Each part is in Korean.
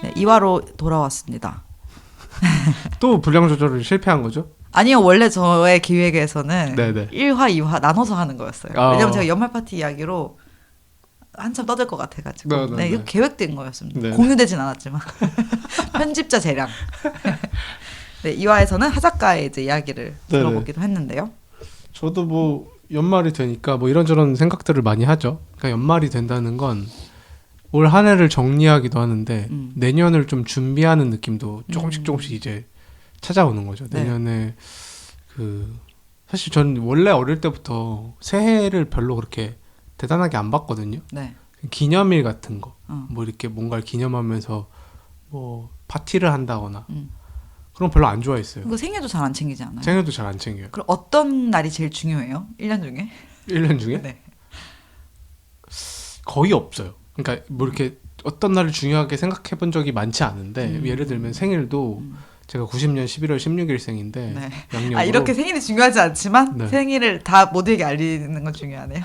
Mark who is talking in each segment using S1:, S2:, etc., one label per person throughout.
S1: 네, 2화로 돌아왔습니다.
S2: 또 분량 조절을 실패한 거죠?
S1: 아니요, 원래 저의 기획에서는
S2: 네네.
S1: 1화, 2화 나눠서 하는 거였어요.
S2: 아.
S1: 왜냐면 제가 연말 파티 이야기로 한참 떠들 것 같아가지고.
S2: 네네네.
S1: 네, 이거 계획된 거였습니다.
S2: 네네.
S1: 공유되진 않았지만. 편집자 재량. 네, 2화에서는 하작가의 이제 이야기를
S2: 네네.
S1: 들어보기도 했는데요.
S2: 저도 뭐 연말이 되니까 뭐 이런저런 생각들을 많이 하죠. 그러니까 연말이 된다는 건 올 한 해를 정리하기도 하는데 내년을 좀 준비하는 느낌도 조금씩 이제 찾아오는 거죠.
S1: 네.
S2: 내년에 사실 전 원래 어릴 때부터 새해를 별로 그렇게 대단하게 안 봤거든요.
S1: 네.
S2: 기념일 같은 거,
S1: 어.
S2: 뭐 이렇게 뭔가를 기념하면서 뭐 파티를 한다거나
S1: 음.
S2: 그런 거 별로 안 좋아했어요.
S1: 그거 생일도 잘 안 챙기지 않아요?
S2: 생일도 잘 안 챙겨요.
S1: 그럼 어떤 날이 제일 중요해요? 1년 중에?
S2: 1년 중에
S1: 네.
S2: 거의 없어요. 그러니까 뭐 이렇게 어떤 날을 중요하게 생각해 본 적이 많지 않은데 예를 들면 생일도 제가 90년 11월 16일생인데
S1: 네.
S2: 양력으로
S1: 아, 이렇게 생일이 중요하지 않지만
S2: 네.
S1: 생일을 다 모두에게 알리는 건 중요하네요.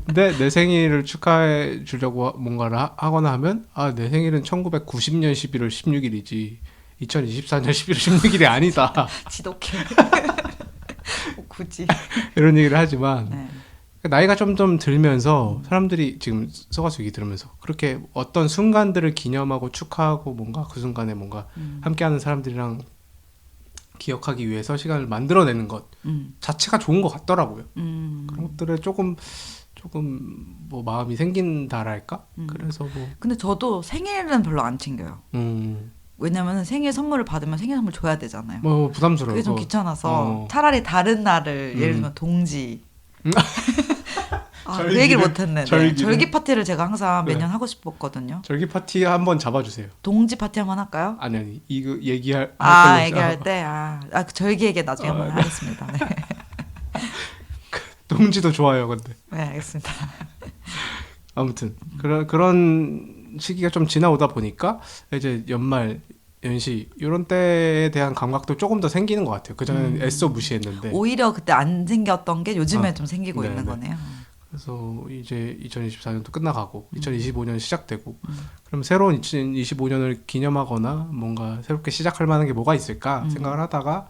S2: 근데 내 생일을 축하해 주려고 뭔가를 하거나 하면 내 생일은 1990년 11월 16일이지 2024년 11월 16일이 아니다.
S1: 지독해. 굳이.
S2: 이런 얘기를 하지만
S1: 네.
S2: 나이가 좀 들면서 사람들이 지금 서가수 얘기 들으면서 그렇게 어떤 순간들을 기념하고 축하하고 뭔가 그 순간에 뭔가 함께하는 사람들이랑 기억하기 위해서 시간을 만들어내는 것 자체가 좋은 것 같더라고요. 그런 것들에 조금 뭐 마음이 생긴다랄까? 그래서 뭐
S1: 근데 저도 생일은 별로 안 챙겨요. 왜냐면 생일 선물을 받으면 생일 선물 줘야 되잖아요.
S2: 뭐 부담스러워.
S1: 그게 좀 귀찮아서 차라리 다른 날을 예를 들면 동지. 그 얘기를 못했네. 네. 절기 파티를 제가 항상 매년 하고 싶었거든요.
S2: 절기 파티 한번 잡아주세요.
S1: 동지 파티 한번 할까요?
S2: 아니 이거 얘기할
S1: 얘기할 때 그 절기 얘기 나중에 한번 하겠습니다. 네.
S2: 동지도 좋아요, 근데.
S1: 네, 알겠습니다.
S2: 아무튼 그런 시기가 좀 지나오다 보니까 이제 연말 연시 이런 때에 대한 감각도 조금 더 생기는 것 같아요. 그전에는 애써 무시했는데
S1: 오히려 그때 안 생겼던 게 요즘에 좀 생기고
S2: 네네.
S1: 있는 거네요.
S2: 그래서 이제 2024년도 끝나가고 2025년 시작되고 그럼 새로운 2025년을 기념하거나 뭔가 새롭게 시작할 만한 게 뭐가 있을까 생각을 하다가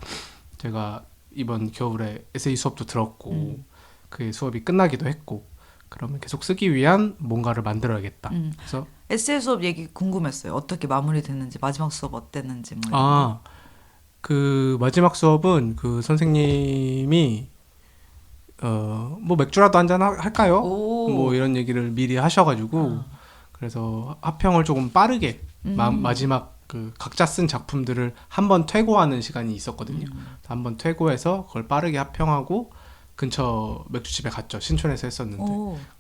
S2: 제가 이번 겨울에 에세이 수업도 들었고 그 수업이 끝나기도 했고 그러면 계속 쓰기 위한 뭔가를 만들어야겠다. 그래서
S1: 에세이 수업 얘기 궁금했어요. 어떻게 마무리됐는지, 마지막 수업 어땠는지. 뭐
S2: 그 마지막 수업은 그 선생님이 뭐 맥주라도 한잔 할까요? 뭐 이런 얘기를 미리 하셔가지고 그래서 합평을 조금 빠르게 마지막 그 각자 쓴 작품들을 한번 퇴고하는 시간이 있었거든요. 한번 퇴고해서 그걸 빠르게 합평하고 근처 맥주집에 갔죠. 신촌에서 했었는데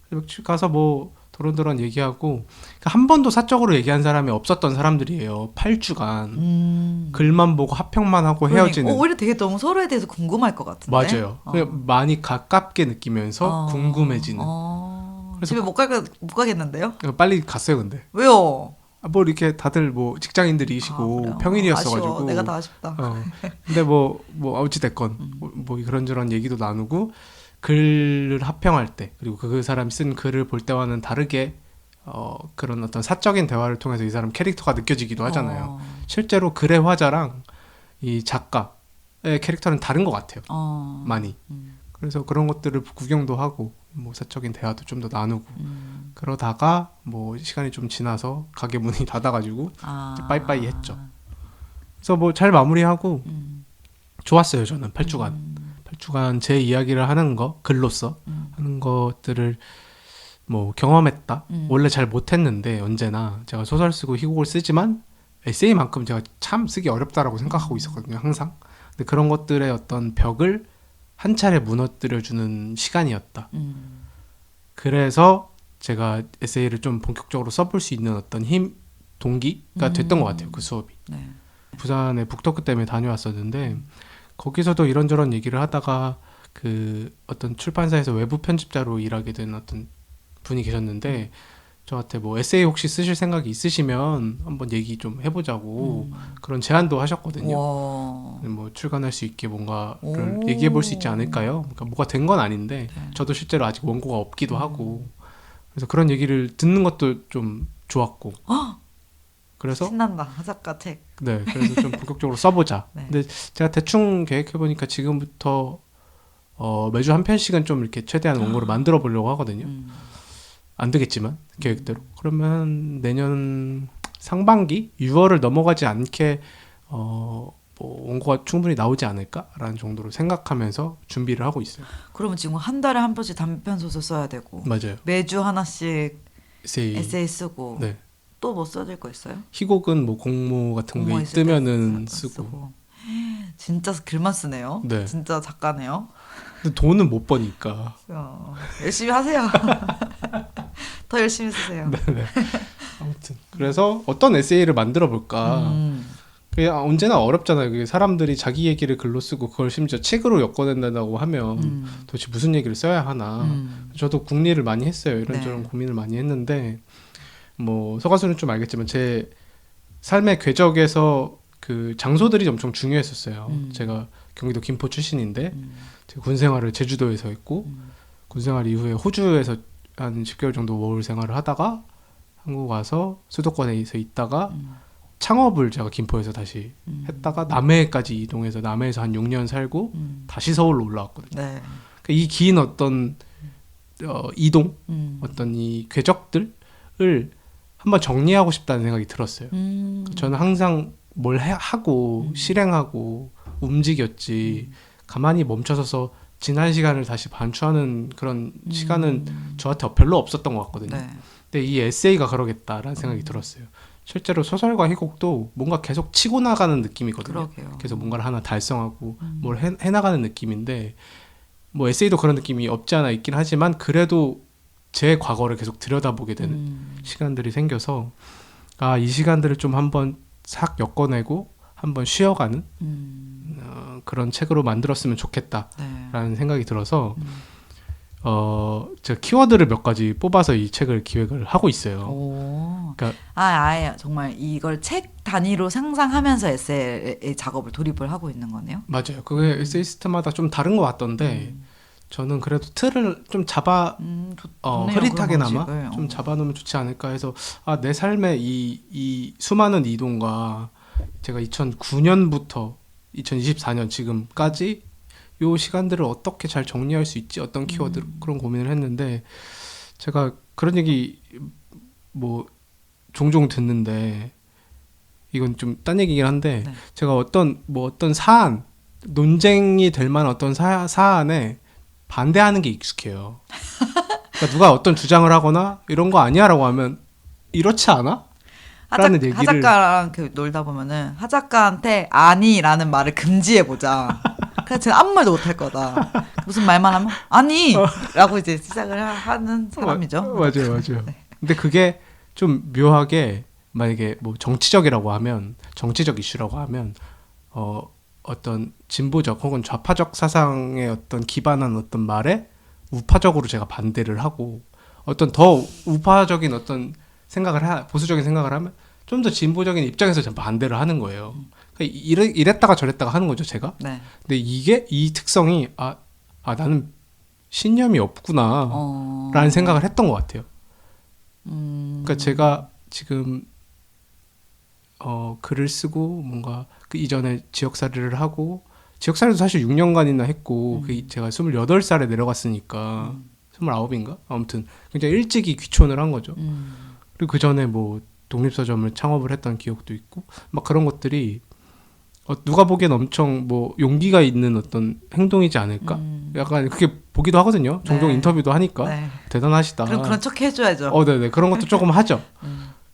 S2: 맥주집 가서 뭐 도론도론 얘기하고 한 번도 사적으로 얘기한 사람이 없었던 사람들이에요. 8주간 글만 보고 합평만 하고 헤어지는.
S1: 오히려 되게 너무 서로에 대해서 궁금할 것 같은데.
S2: 맞아요. 그냥 많이 가깝게 느끼면서 궁금해지는.
S1: 그래서 집에 못 가겠는데요?
S2: 빨리 갔어요, 근데.
S1: 왜요?
S2: 뭐 이렇게 다들 뭐 직장인들이시고 평일이었어가지고.
S1: 아쉬워. 내가 다 아쉽다.
S2: 근데 뭐 어찌 됐건 뭐 이런저런 얘기도 나누고 글을 합평할 때 그리고 그 사람이 쓴 글을 볼 때와는 다르게 그런 어떤 사적인 대화를 통해서 이 사람 캐릭터가 느껴지기도 하잖아요. 실제로 글의 화자랑 이 작가의 캐릭터는 다른 것 같아요. 많이. 그래서 그런 것들을 구경도 하고 뭐 사적인 대화도 좀 더 나누고 그러다가 뭐 시간이 좀 지나서 가게 문이 닫아가지고 빠이빠이 했죠. 그래서 뭐 잘 마무리하고 좋았어요. 저는 8주간 제 이야기를 하는 거 글로써 하는 것들을 뭐 경험했다. 원래 잘 못했는데 언제나 제가 소설 쓰고 희곡을 쓰지만 에세이만큼 제가 참 쓰기 어렵다라고 생각하고 있었거든요. 항상. 근데 그런 것들의 어떤 벽을 한 차례 무너뜨려주는 시간이었다. 그래서 제가 에세이를 좀 본격적으로 써볼 수 있는 어떤 동기가 됐던 것 같아요. 그 수업이. 네. 부산에 북토크 때문에 다녀왔었는데 거기서도 이런저런 얘기를 하다가 그 어떤 출판사에서 외부 편집자로 일하게 된 어떤 분이 계셨는데 저한테 뭐 에세이 혹시 쓰실 생각이 있으시면 한번 얘기 좀 해보자고 그런 제안도 하셨거든요. 뭐 출간할 수 있게 뭔가를 얘기해 볼 수 있지 않을까요? 그러니까 뭐가 된 건 아닌데 저도 실제로 아직 원고가 없기도 하고 그래서 그런 얘기를 듣는 것도 좀 좋았고 그래서
S1: 신난다. 하작가 책.
S2: 네, 그래서 좀 본격적으로 써보자.
S1: 네.
S2: 근데 제가 대충 계획해보니까 지금부터 매주 한 편씩은 좀 이렇게 최대한 원고를 만들어 보려고 하거든요. 안 되겠지만 계획대로. 그러면 내년 상반기 6월을 넘어가지 않게 뭐 원고가 충분히 나오지 않을까라는 정도로 생각하면서 준비를 하고 있어요.
S1: 그러면 지금 한 달에 한 번씩 단편 소설 써야 되고
S2: 맞아요.
S1: 매주 하나씩
S2: 에세이.
S1: 에세이 쓰고
S2: 네.
S1: 또 뭐 써야 될 거 있어요?
S2: 희곡은 뭐 공모 같은
S1: 공모
S2: 게
S1: 있을 때
S2: 뜨면은
S1: 쓰고.
S2: 쓰고.
S1: 진짜 글만 쓰네요.
S2: 네.
S1: 진짜 작가네요.
S2: 근데 돈은 못 버니까.
S1: 열심히 하세요. 더 열심히 쓰세요.
S2: 네. 아무튼 그래서 어떤 에세이를 만들어 볼까. 그게 언제나 어렵잖아요. 그게 사람들이 자기 얘기를 글로 쓰고 그걸 심지어 책으로 엮어낸다고 하면 도대체 무슨 얘기를 써야 하나. 저도 궁리를 많이 했어요. 이런저런
S1: 네.
S2: 고민을 많이 했는데 뭐 서가수는 좀 알겠지만 제 삶의 궤적에서 그 장소들이 엄청 중요했었어요. 제가 경기도 김포 출신인데 제가 군 생활을 제주도에서 했고 군 생활 이후에 호주에서 한 10개월 정도 워홀 생활을 하다가 한국 와서 수도권에서 있다가 창업을 제가 김포에서 다시 했다가 남해까지 이동해서 남해에서 한 6년 살고 다시 서울로 올라왔거든요.
S1: 네.
S2: 그러니까 이 긴 어떤 이동, 어떤 이 궤적들을 한번 정리하고 싶다는 생각이 들었어요. 저는 항상 뭘 하고 실행하고 움직였지 가만히 멈춰서서 지난 시간을 다시 반추하는 그런 시간은 저한테 별로 없었던 것 같거든요.
S1: 네.
S2: 근데 이 에세이가 그러겠다라는 생각이 들었어요. 실제로 소설과 희곡도 뭔가 계속 치고 나가는 느낌이거든요.
S1: 그러게요.
S2: 계속 뭔가를 하나 달성하고 뭘 해나가는 느낌인데 뭐 에세이도 그런 느낌이 없지 않아 있긴 하지만 그래도 제 과거를 계속 들여다보게 되는 시간들이 생겨서 이 시간들을 좀 한번 싹 엮어내고 한번 쉬어가는 그런 책으로 만들었으면 좋겠다라는
S1: 네.
S2: 생각이 들어서 제가 키워드를 몇 가지 뽑아서 이 책을 기획을 하고 있어요.
S1: 오.
S2: 그러니까
S1: 아예 정말 이걸 책 단위로 상상하면서 에세이 작업을 돌입을 하고 있는 거네요.
S2: 맞아요. 그게 에세이스트마다 좀 다른 것 같던데 저는 그래도 틀을 좀
S1: 좋네요,
S2: 흐릿하게나마
S1: 그런 방식을.
S2: 좀 잡아놓으면 좋지 않을까 해서 내 삶의 이 수많은 이동과 제가 2009년부터 2024년 지금까지 요 시간들을 어떻게 잘 정리할 수 있지 어떤 키워드 그런 고민을 했는데 제가 그런 얘기 뭐 종종 듣는데 이건 좀 딴 얘기긴 한데
S1: 네.
S2: 제가 어떤 사안 논쟁이 될 만한 어떤 사안에 반대하는 게 익숙해요. 그러니까 누가 어떤 주장을 하거나 이런 거 아니야라고 하면 이렇지 않아? 라는 얘기를
S1: 하작가랑 놀다 보면은 하작가한테 아니라는 말을 금지해 보자. 그래서 제가 아무 말도 못할 거다. 무슨 말만 하면 아니라고 이제 시작을 하는 사람이죠.
S2: 맞아요.
S1: 네.
S2: 근데 그게 좀 묘하게 만약에 뭐 정치적이라고 하면 정치적 이슈라고 하면 어떤 진보적 혹은 좌파적 사상의 어떤 기반한 어떤 말에 우파적으로 제가 반대를 하고 어떤 더 우파적인 어떤 보수적인 생각을 하면 좀 더 진보적인 입장에서 제가 반대를 하는 거예요. 그러니까 이랬다가 저랬다가 하는 거죠, 제가.
S1: 네.
S2: 근데 이 특성이 나는 신념이 없구나 라는 생각을 했던 것 같아요. 그러니까 제가 지금 글을 쓰고 뭔가 그 이전에 지역살이를 하고 지역살이도 사실 6년간이나 했고 제가 28살에 내려갔으니까 29인가? 아무튼 굉장히 일찍이 귀촌을 한 거죠. 그리고 그 전에 뭐 독립서점을 창업을 했던 기억도 있고 막 그런 것들이 누가 보기엔 엄청 뭐 용기가 있는 어떤 행동이지 않을까? 약간 그렇게 보기도 하거든요. 종종
S1: 네.
S2: 인터뷰도 하니까
S1: 네.
S2: 대단하시다.
S1: 그런 척 해줘야죠.
S2: 네네 그런 것도 조금 하죠.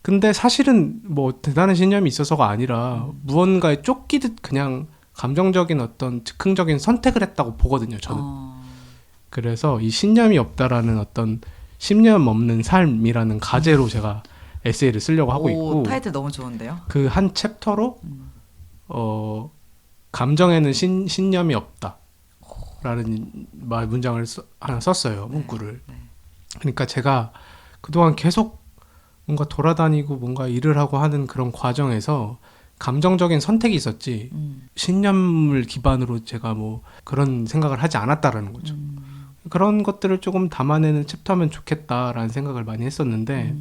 S2: 근데 사실은 뭐 대단한 신념이 있어서가 아니라 무언가에 쫓기듯 그냥 감정적인 어떤 즉흥적인 선택을 했다고 보거든요. 저는. 그래서 이 신념이 없다라는 어떤 신념 없는 삶이라는 가제로 제가 에세이를 쓰려고 하고 있고
S1: 타이틀 너무 좋은데요.
S2: 그 한 챕터로 감정에는 신념이 없다라는 문장을 하나 썼어요. 문구를.
S1: 네.
S2: 그러니까 제가 그동안 계속 뭔가 돌아다니고 뭔가 일을 하고 하는 그런 과정에서 감정적인 선택이 있었지 신념을 기반으로 제가 뭐 그런 생각을 하지 않았다라는 거죠. 그런 것들을 조금 담아내는 챕터면 좋겠다라는 생각을 많이 했었는데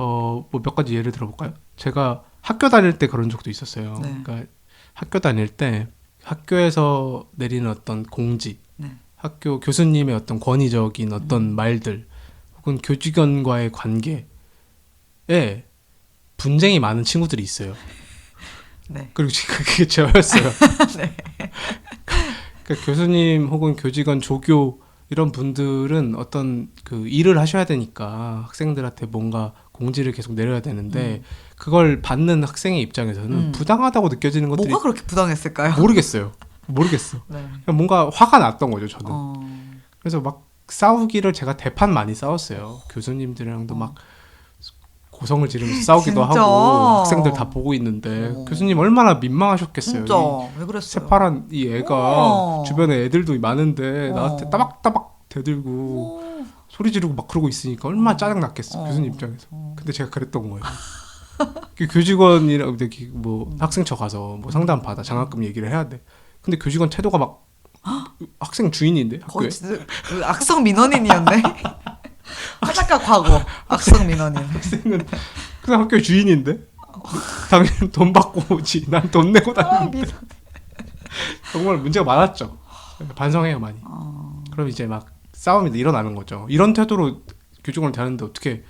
S2: 뭐 몇 가지 예를 들어볼까요? 제가 학교 다닐 때 그런 적도 있었어요.
S1: 네.
S2: 그러니까 학교 다닐 때 학교에서 내리는 어떤 공지,
S1: 네.
S2: 학교 교수님의 어떤 권위적인 어떤 말들, 혹은 교직원과의 관계에 분쟁이 많은 친구들이 있어요.
S1: 네.
S2: 그리고 그게 저였어요.
S1: 네.
S2: 그러니까 교수님 혹은 교직원, 조교 이런 분들은 어떤 그 일을 하셔야 되니까 학생들한테 뭔가 공지를 계속 내려야 되는데 그걸 받는 학생의 입장에서는 부당하다고 느껴지는 것들이
S1: 뭐가 그렇게 부당했을까요?
S2: 모르겠어요.
S1: 네.
S2: 그냥 뭔가 화가 났던 거죠, 저는.
S1: 어.
S2: 그래서 막 싸우기를 제가 대판 많이 싸웠어요. 교수님들이랑도 막 고성을 지르면서 싸우기도
S1: 진짜?
S2: 하고 학생들 다 보고 있는데 교수님 얼마나 민망하셨겠어요.
S1: 진짜
S2: 이
S1: 왜 그랬어요?
S2: 새파란 이 애가 주변에 애들도 많은데
S1: 어.
S2: 나한테 따박따박 대들고 소리 지르고 막 그러고 있으니까 얼마나 짜증 났겠어 교수님 입장에서. 근데 제가 그랬던 거예요. 그 교직원이랑 뭐 학생처 가서 뭐 상담 받아 장학금 얘기를 해야 돼. 근데 교직원 태도가 막 학생 주인인데 학교에.
S1: 거의 진짜 그 악성 민원인이었네. 하작가 과거 악성 민원인.
S2: 학생은 그냥 학교의 주인인데 당연히 돈 받고 오지. 난 돈 내고 다니는데. 정말 문제가 많았죠. 반성해요 많이. 그럼 이제 막 싸움이 일어나는 거죠. 이런 태도로 교직원을 대하는데 어떻게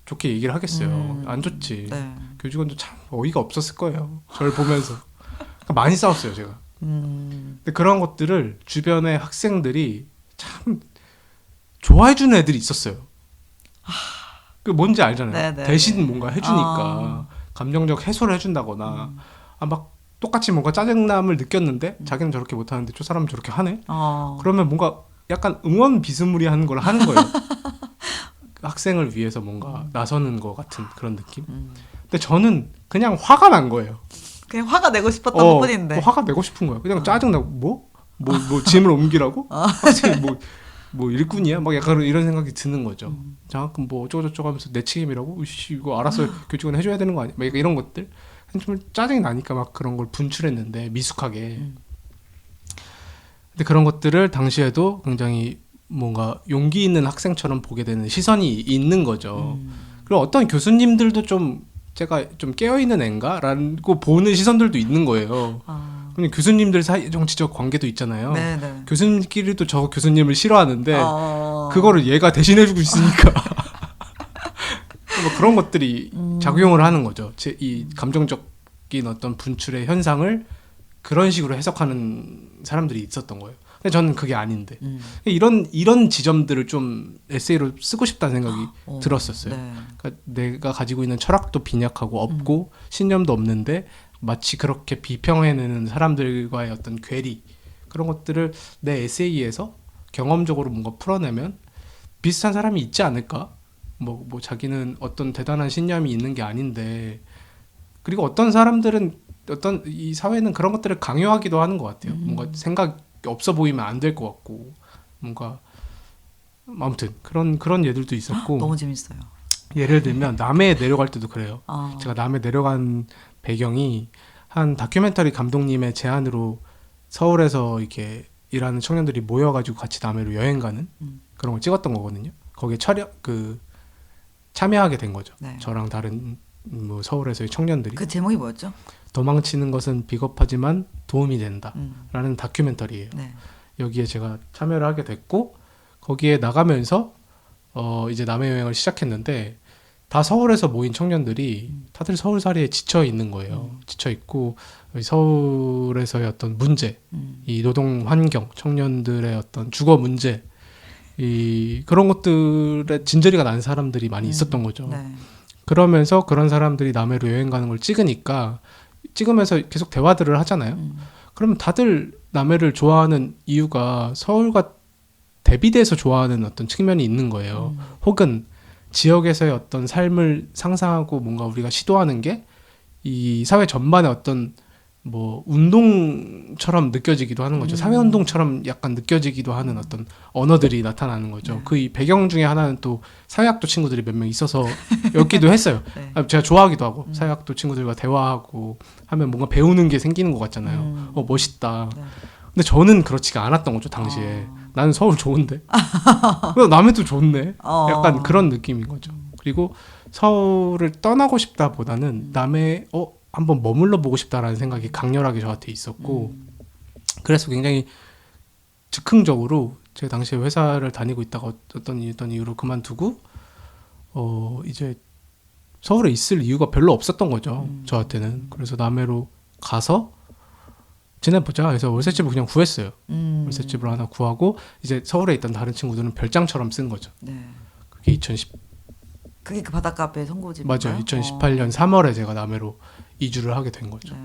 S2: 좋게 얘기를 하겠어요. 안 좋지.
S1: 네.
S2: 교직원도 참 어이가 없었을 거예요. 저를 보면서. 그러니까 많이 싸웠어요 제가. 근데 그런 것들을 주변의 학생들이 참 좋아해주는 애들이 있었어요. 그 뭔지 알잖아요.
S1: 네네.
S2: 대신 뭔가 해주니까 감정적 해소를 해준다거나 막 똑같이 뭔가 짜증남을 느꼈는데 자기는 저렇게 못하는데 저 사람은 저렇게 하네. 그러면 뭔가 약간 응원 비스무리한 걸 하는 거예요. 학생을 위해서 뭔가 나서는 것 같은 그런 느낌. 근데 저는 그냥 화가 난 거예요.
S1: 그냥 화가 내고 싶었던 것뿐인데.
S2: 뭐 화가 내고 싶은 거야. 그냥 짜증나고 뭐 짐을 옮기라고? 학생이 뭐 일꾼이야? 막 약간 이런 생각이 드는 거죠. 장학금 뭐 어쩌고저쩌고 하면서 내 책임이라고? 으씨, 이거 알아서 교직원 해줘야 되는 거 아니야? 막 이런 것들. 좀 짜증이 나니까 막 그런 걸 분출했는데 미숙하게. 근데 그런 것들을 당시에도 굉장히 뭔가 용기 있는 학생처럼 보게 되는 시선이 있는 거죠. 그리고 어떤 교수님들도 좀 제가 좀 깨어있는 앤가? 라고 보는 시선들도 있는 거예요. 그냥 교수님들 사이 정치적 관계도 있잖아요.
S1: 네네.
S2: 교수님끼리도 저 교수님을 싫어하는데 그거를 얘가 대신해주고 있으니까 뭐 그런 것들이 작용을 하는 거죠. 이 감정적인 어떤 분출의 현상을 그런 식으로 해석하는 사람들이 있었던 거예요. 근데 저는 그게 아닌데 이런 지점들을 좀 에세이로 쓰고 싶다는 생각이 들었었어요.
S1: 네.
S2: 그러니까 내가 가지고 있는 철학도 빈약하고 없고 신념도 없는데 마치 그렇게 비평해내는 사람들과의 어떤 괴리 그런 것들을 내 에세이에서 경험적으로 뭔가 풀어내면 비슷한 사람이 있지 않을까? 뭐 자기는 어떤 대단한 신념이 있는 게 아닌데 그리고 어떤 사람들은 어떤 이 사회는 그런 것들을 강요하기도 하는 것 같아요. 뭔가 생각이 없어 보이면 안 될 것 같고 뭔가 아무튼 그런 예들도 있었고
S1: 너무 재밌어요.
S2: 예를 들면 남해에 내려갈 때도 그래요.
S1: 아.
S2: 제가 남해 내려간 배경이 한 다큐멘터리 감독님의 제안으로 서울에서 이렇게 일하는 청년들이 모여가지고 같이 남해로 여행 가는 그런 걸 찍었던 거거든요. 거기에 참여하게 된 거죠.
S1: 네.
S2: 저랑 다른 뭐 서울에서의 청년들이
S1: 그 제목이 뭐였죠?
S2: 도망치는 것은 비겁하지만 도움이 된다라는 다큐멘터리예요.
S1: 네.
S2: 여기에 제가 참여를 하게 됐고 거기에 나가면서 이제 남해 여행을 시작했는데 다 서울에서 모인 청년들이 다들 서울살이에 지쳐 있는 거예요. 지쳐 있고 서울에서의 어떤 문제, 이 노동 환경, 청년들의 어떤 주거 문제, 그런 것들에 진저리가 난 사람들이 많이 있었던 거죠.
S1: 네.
S2: 그러면서 그런 사람들이 남해로 여행 가는 걸 찍으면서 계속 대화들을 하잖아요. 그러면 다들 남해를 좋아하는 이유가 서울과 대비돼서 좋아하는 어떤 측면이 있는 거예요. 혹은 지역에서의 어떤 삶을 상상하고 뭔가 우리가 시도하는 게 이 사회 전반의 어떤 뭐 운동처럼 느껴지기도 하는 거죠. 사회운동처럼 약간 느껴지기도 하는 어떤 언어들이 나타나는 거죠. 그 이 배경 중에 하나는 또 사회학도 친구들이 몇 명 있어서 였기도 했어요.
S1: 네.
S2: 제가 좋아하기도 하고 사회학도 친구들과 대화하고 하면 뭔가 배우는 게 생기는 것 같잖아요. 멋있다.
S1: 네.
S2: 근데 저는 그렇지가 않았던 거죠 당시에. 나는 서울 좋은데 남해도 좋네. 약간 그런 느낌인 거죠. 그리고 서울을 떠나고 싶다보다는 남해 한번 머물러 보고 싶다라는 생각이 강렬하게 저한테 있었고 그래서 굉장히 즉흥적으로 제가 당시에 회사를 다니고 있다가 어떤 이유로 그만두고 이제 서울에 있을 이유가 별로 없었던 거죠. 저한테는. 그래서 남해로 가서 지내보자 해서 월세집을 그냥 구했어요. 월세집을 하나 구하고 이제 서울에 있던 다른 친구들은 별장처럼 쓴 거죠.
S1: 네.
S2: 그게
S1: 그게 그 바닷가 앞에 송고집
S2: 맞아요. 2018년 3월에 제가 남해로 이주를 하게 된 거죠.
S1: 네.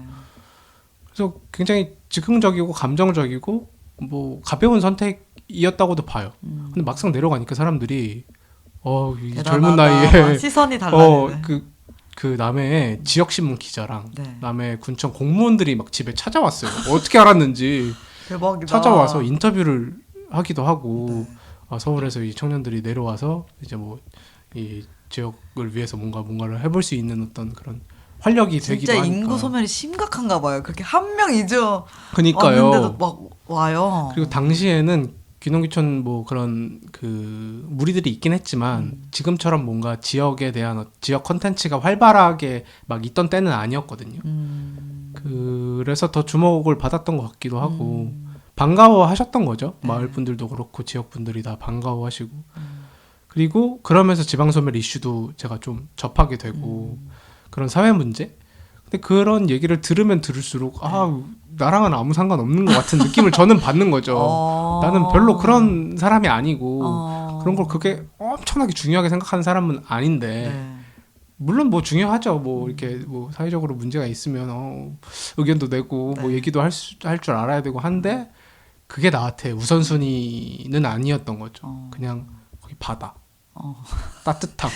S2: 그래서 굉장히 즉흥적이고 감정적이고 뭐 가벼운 선택이었다고도 봐요. 근데 막상 내려가니까 사람들이 이
S1: 대단하다.
S2: 젊은 나이에
S1: 시선이 달라지네.
S2: 그 남해 지역신문 기자랑
S1: 네.
S2: 남해 군청 공무원들이 막 집에 찾아왔어요. 어떻게 알았는지
S1: 대박이다.
S2: 찾아와서 인터뷰를 하기도 하고
S1: 네.
S2: 서울에서 이 청년들이 내려와서 이제 뭐 이 지역을 위해서 뭔가를 해볼 수 있는 어떤 그런 활력이 되기도
S1: 진짜
S2: 하니까.
S1: 인구 소멸이 심각한가 봐요. 그렇게 한 명 이주
S2: 그러니까요.
S1: 왔는데도 막 와요.
S2: 그리고 당시에는 귀농귀촌 뭐 그런 그 무리들이 있긴 했지만 지금처럼 뭔가 지역에 대한 지역 콘텐츠가 활발하게 막 있던 때는 아니었거든요. 그래서 더 주목을 받았던 것 같기도 하고 반가워하셨던 거죠.
S1: 네.
S2: 마을 분들도 그렇고 지역 분들이 다 반가워하시고 그리고 그러면서 지방소멸 이슈도 제가 좀 접하게 되고 그런 사회 문제. 근데 그런 얘기를 들으면 들을수록 나랑은 아무 상관없는 것 같은 느낌을 저는 받는 거죠. 나는 별로 그런 사람이 아니고 그런 걸 그게 엄청나게 중요하게 생각하는 사람은 아닌데
S1: 네.
S2: 물론 뭐 중요하죠. 뭐 이렇게 뭐 사회적으로 문제가 있으면 의견도 내고 뭐
S1: 네.
S2: 얘기도 할 줄 알아야 되고 한데 그게 나한테 우선순위는 아니었던 거죠. 그냥 거기 바다, 따뜻함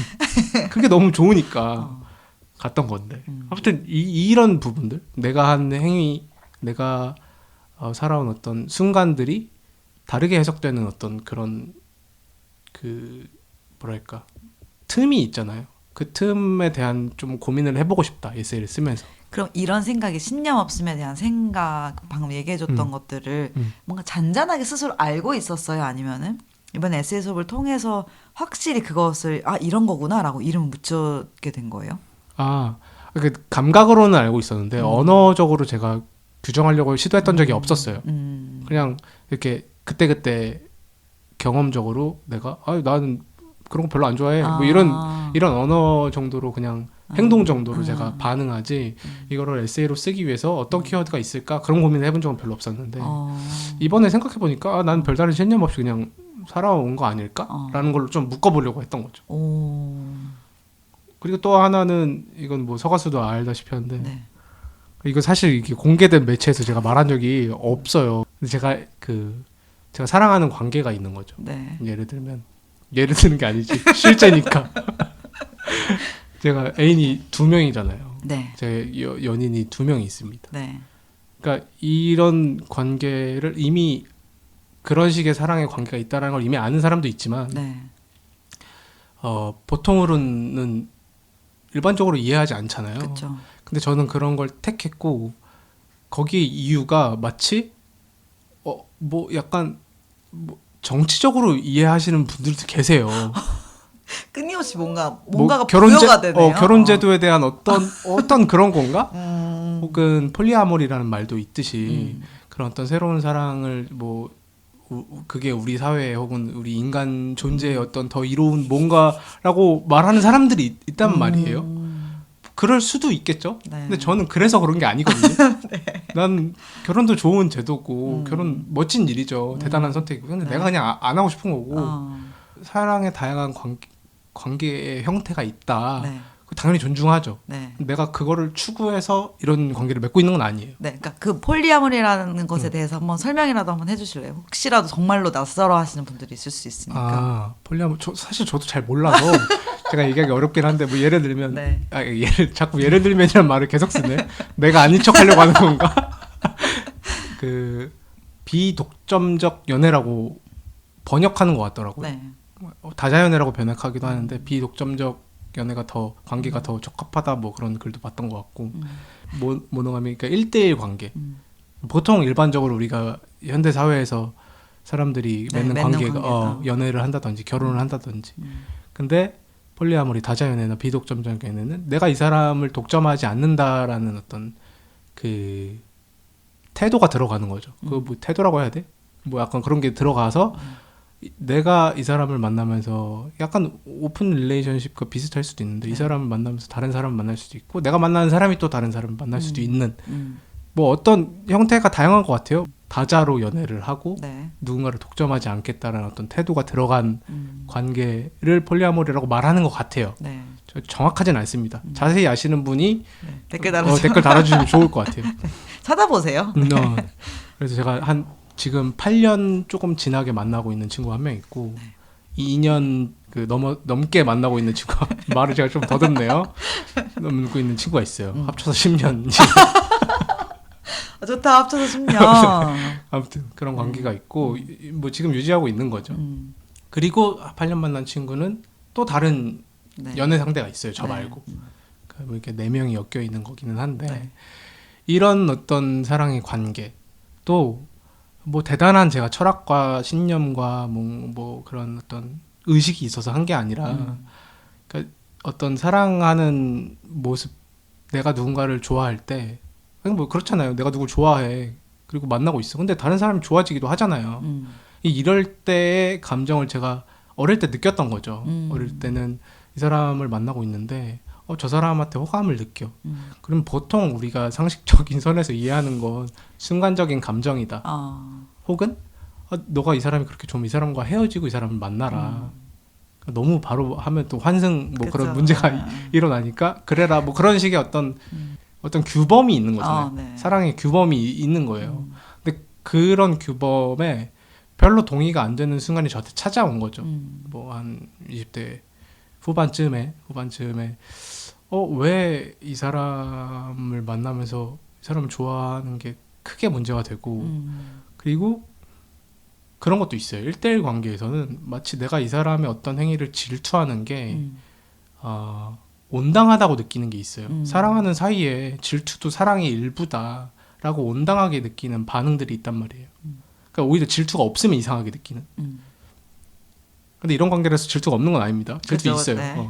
S2: 그게 너무 좋으니까 갔던 건데 아무튼 이런 부분들 내가 한 행위 내가 살아온 어떤 순간들이 다르게 해석되는 어떤 그런 그 뭐랄까 틈이 있잖아요. 그 틈에 대한 좀 고민을 해보고 싶다 에세이를 쓰면서.
S1: 그럼 이런 생각이 신념 없음에 대한 생각 방금 얘기해줬던 것들을 뭔가 잔잔하게 스스로 알고 있었어요? 아니면은 이번 에세이 수업을 통해서 확실히 그것을 이런 거구나라고 이름을 붙여게 된 거예요?
S2: 그 감각으로는 알고 있었는데 언어적으로 제가 규정하려고 시도했던 적이 없었어요. 그냥 이렇게 그때그때 경험적으로 내가 나는 그런 거 별로 안 좋아해. 뭐 이런 언어 정도로 그냥 행동 정도로 제가 반응하지 이거를 에세이로 쓰기 위해서 어떤 키워드가 있을까 그런 고민을 해본 적은 별로 없었는데 이번에 생각해보니까 나는 별다른 신념 없이 그냥 살아온 거 아닐까라는 걸로 좀 묶어보려고 했던 거죠. 그리고 또 하나는 이건 뭐 서가수도 알다시피 하는데
S1: 네.
S2: 이거 사실 이게 공개된 매체에서 제가 말한 적이 없어요. 근데 제가 사랑하는 관계가 있는 거죠.
S1: 네.
S2: 예를 드는 게 아니지 실제니까 제가 애인이 2명이잖아요.
S1: 네.
S2: 제 연인이 2명이 있습니다.
S1: 네.
S2: 그러니까 이런 관계를 이미 그런 식의 사랑의 관계가 있다는 걸 이미 아는 사람도 있지만
S1: 네.
S2: 보통으로는 일반적으로 이해하지 않잖아요.
S1: 그렇죠.
S2: 근데 저는 그런 걸 택했고 거기 이유가 마치 뭐 약간 뭐 정치적으로 이해하시는 분들도 계세요.
S1: 끊임없이 뭔가가
S2: 뭐
S1: 부여가 되네요.
S2: 결혼제도에 대한 어떤 그런 건가? 혹은 폴리아모리라는 말도 있듯이 그런 어떤 새로운 사랑을 뭐 그게 우리 사회 혹은 우리 인간 존재의 어떤 더 이로운 뭔가라고 말하는 사람들이 있단 말이에요. 그럴 수도 있겠죠.
S1: 네.
S2: 근데 저는 그래서 그런 게 아니거든요. 네. 난 결혼도 좋은 제도고 결혼 멋진 일이죠. 대단한 선택이고. 근데 내가 그냥 안 하고 싶은 거고 사랑의 다양한 관계의 형태가 있다.
S1: 네.
S2: 당연히 존중하죠.
S1: 네.
S2: 내가 그거를 추구해서 이런 관계를 맺고 있는 건 아니에요.
S1: 네, 그러니까 그 폴리아모리라는 것에 대해서 한번 설명이라도 한번 해주실래요? 혹시라도 정말로 낯설어 하시는 분들이 있을 수 있으니까.
S2: 폴리아모리 사실 저도 잘 몰라서 제가 얘기하기 어렵긴 한데 뭐 예를 들면
S1: 네.
S2: 자꾸 예를 들면이라는 말을 계속 쓰네. 내가 아닌 척하려고 하는 건가? 그 비독점적 연애라고 번역하는 것 같더라고요.
S1: 네.
S2: 다자연애라고 번역하기도 하는데 비독점적 연애가 더 관계가 더 적합하다 뭐 그런 글도 봤던 것 같고 모노가미 그러니까 1대1 관계 보통 일반적으로 우리가 현대 사회에서 사람들이 맺는 관계가 연애를 한다든지 결혼을 한다든지 근데 폴리아모리 다자연애나 비독점적 연애는 내가 이 사람을 독점하지 않는다라는 어떤 그 태도가 들어가는 거죠. 그거 뭐 태도라고 해야 돼? 뭐 약간 그런 게 들어가서 내가 이 사람을 만나면서 약간 오픈 릴레이션십과 비슷할 수도 있는데 이 사람을 만나면서 다른 사람을 만날 수도 있고 내가 만나는 사람이 또 다른 사람을 만날 수도 있는 뭐 어떤 형태가 다양한 것 같아요. 다자로 연애를 하고
S1: 네.
S2: 누군가를 독점하지 않겠다라는 어떤 태도가 들어간 관계를 폴리아모리라고 말하는 것 같아요.
S1: 네.
S2: 저 정확하진 않습니다. 자세히 아시는 분이
S1: 네.
S2: 댓글 달아주시면 좋을 것 같아요.
S1: 찾아보세요.
S2: 그래서 제가 한 지금 8년 조금 지나게 만나고 있는 친구가 한 명 있고 2년 그 넘게 만나고 있는 친구가 말을 제가 좀 더듬네요. 넘고 있는 친구가 있어요. 합쳐서 10년.
S1: 좋다. 합쳐서 10년.
S2: 아무튼 그런 관계가 있고 뭐 지금 유지하고 있는 거죠. 그리고 8년 만난 친구는 또 다른
S1: 네.
S2: 연애 상대가 있어요. 저
S1: 네.
S2: 말고. 그러니까 뭐 이렇게 4명이 엮여 있는 거기는 한데
S1: 네.
S2: 이런 어떤 사랑의 관계 또 뭐 대단한 제가 철학과 신념과 뭐 그런 어떤 의식이 있어서 한 게 아니라 그러니까 어떤 사랑하는 모습 내가 누군가를 좋아할 때 그냥 뭐 그렇잖아요. 내가 누굴 좋아해. 그리고 만나고 있어. 근데 다른 사람이 좋아지기도 하잖아요. 이럴 때의 감정을 제가 어릴 때 느꼈던 거죠. 어릴 때는 이 사람을 만나고 있는데 저 사람한테 호감을 느껴. 그럼 보통 우리가 상식적인 선에서 이해하는 건 순간적인 감정이다. 혹은 너가 이 사람이 그렇게 좋으면 이 사람과 헤어지고 이 사람을 만나라. 너무 바로 하면 또 환승 뭐
S1: 그쵸.
S2: 그런 문제가 일어나니까 그래라 뭐 그런 식의 어떤 규범이 있는 거잖아요.
S1: 네.
S2: 사랑의 규범이 있는 거예요. 근데 그런 규범에 별로 동의가 안 되는 순간이 저한테 찾아온 거죠. 뭐 한 20대 후반쯤에 왜 이 사람을 만나면서 이 사람을 좋아하는 게 크게 문제가 되고 그리고 그런 것도 있어요. 1대1 관계에서는 마치 내가 이 사람의 어떤 행위를 질투하는 게 온당하다고 느끼는 게 있어요. 사랑하는 사이에 질투도 사랑의 일부다라고 온당하게 느끼는 반응들이 있단 말이에요. 그러니까 오히려 질투가 없으면 이상하게 느끼는. 근데 이런 관계라서 질투가 없는 건 아닙니다. 질투
S1: 그쵸,
S2: 있어요.
S1: 네.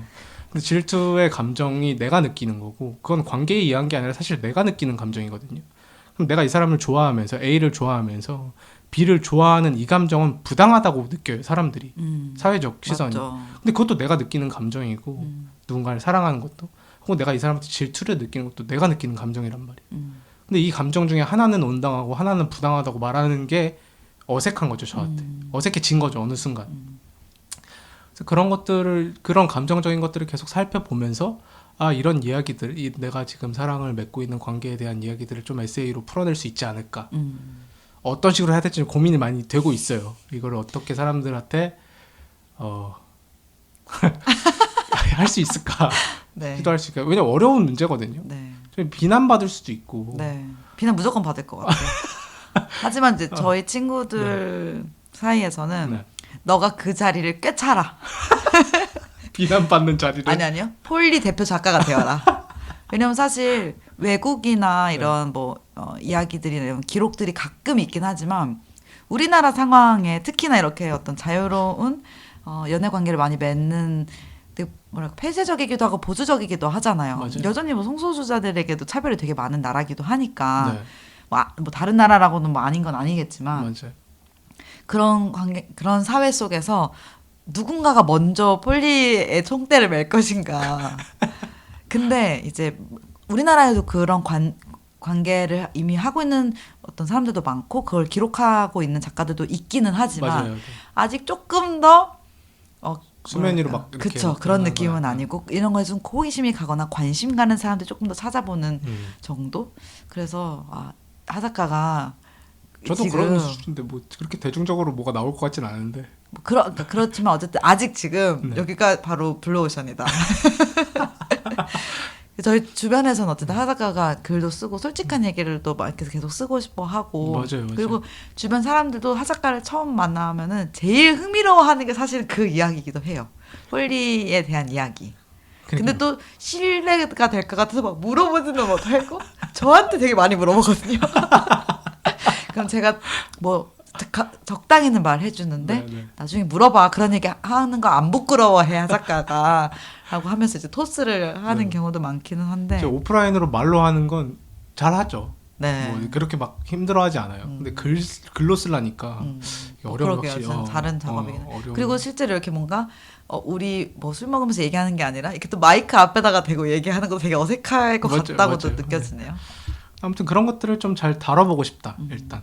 S2: 근데 질투의 감정이 내가 느끼는 거고 그건 관계에 의한 게 아니라 사실 내가 느끼는 감정이거든요. 그럼 내가 이 사람을 좋아하면서 A를 좋아하면서 B를 좋아하는 이 감정은 부당하다고 느껴요. 사람들이. 사회적 시선이.
S1: 맞죠.
S2: 근데 그것도 내가 느끼는 감정이고 누군가를 사랑하는 것도 혹은 내가 이 사람한테 질투를 느끼는 것도 내가 느끼는 감정이란 말이에요. 근데 이 감정 중에 하나는 온당하고 하나는 부당하다고 말하는 게 어색한 거죠. 저한테. 어색해진 거죠. 어느 순간. 그래서 그런 감정적인 것들을 계속 살펴보면서 이런 이야기들, 내가 지금 사랑을 맺고 있는 관계에 대한 이야기들을 좀 에세이로 풀어낼 수 있지 않을까. 어떤 식으로 해야 될지 고민이 많이 되고 있어요. 이거를 어떻게 사람들한테 할 수 있을까
S1: 네.
S2: 기도할 수 있을까. 왜냐면 어려운 문제거든요.
S1: 네.
S2: 좀 비난받을 수도 있고.
S1: 네. 비난 무조건 받을 것 같아요. 하지만 이제 저희 친구들 사이에서는
S2: 네.
S1: 너가 그 자리를 꿰차라.
S2: 비난받는 자리를.
S1: 아니요. 폴리 대표 작가가 되어라. 왜냐면 사실 외국이나 이런 이야기들이나 이런 기록들이 가끔 있긴 하지만 우리나라 상황에 특히나 이렇게 어떤 자유로운 연애 관계를 많이 맺는 되게 뭐랄까 폐쇄적이기도 하고 보수적이기도 하잖아요.
S2: 맞아요.
S1: 여전히 뭐 성소수자들에게도 차별이 되게 많은 나라기도 하니까
S2: 네.
S1: 뭐 다른 나라라고는 뭐 아닌 건 아니겠지만
S2: 맞아요.
S1: 그런 사회 속에서 누군가가 먼저 폴리의 총대를 맬 것인가. 근데 이제 우리나라에도 그런 관계를 이미 하고 있는 어떤 사람들도 많고 그걸 기록하고 있는 작가들도 있기는 하지만
S2: 맞아요.
S1: 아직 조금 더
S2: 수면 위로 막 이렇게
S1: 그쵸
S2: 막
S1: 그런
S2: 드러나거나.
S1: 느낌은 아니고 이런 거에 좀 호기심이 가거나 관심 가는 사람들 조금 더 찾아보는 정도. 그래서 하작가가
S2: 저도
S1: 지금
S2: 그런 수준인데 뭐 그렇게 대중적으로 뭐가 나올 것 같진 않은데.
S1: 그러니까 그렇지만 어쨌든 아직 지금
S2: 네.
S1: 여기가 바로 블루오션이다. 저희 주변에서는 어쨌든 하작가가 글도 쓰고 솔직한 얘기를 또 막 이렇게 계속 쓰고 싶어 하고
S2: 맞아요.
S1: 그리고 주변 사람들도 하작가를 처음 만나면은 제일 흥미로워하는 게 사실 그 이야기이기도 해요. 홀리에 대한 이야기. 근데 또 신뢰가 될 것 같아서 막 물어보지는 못하고 저한테 되게 많이 물어보거든요. 그럼 제가 뭐 적당히는 말해주는데
S2: 네.
S1: 나중에 물어봐. 그런 얘기 하는 거 안 부끄러워해 작가가 라고 하면서 이제 토스를 하는
S2: 네.
S1: 경우도 많기는 한데
S2: 저 오프라인으로 말로 하는 건 잘하죠.
S1: 네.
S2: 뭐 그렇게 막 힘들어하지 않아요. 근데 글로 쓰려니까 이게 어려운
S1: 그러게요.
S2: 역시
S1: 저는 다른 작업이긴 해요.
S2: 어려운.
S1: 그리고 실제로 이렇게 뭔가 우리 뭐 술 먹으면서 얘기하는 게 아니라 이렇게 또 마이크 앞에다가 대고 얘기하는 것도 되게 어색할 것
S2: 맞아요,
S1: 같다고도
S2: 맞아요.
S1: 느껴지네요.
S2: 아무튼 그런 것들을 좀 잘 다뤄보고 싶다. 일단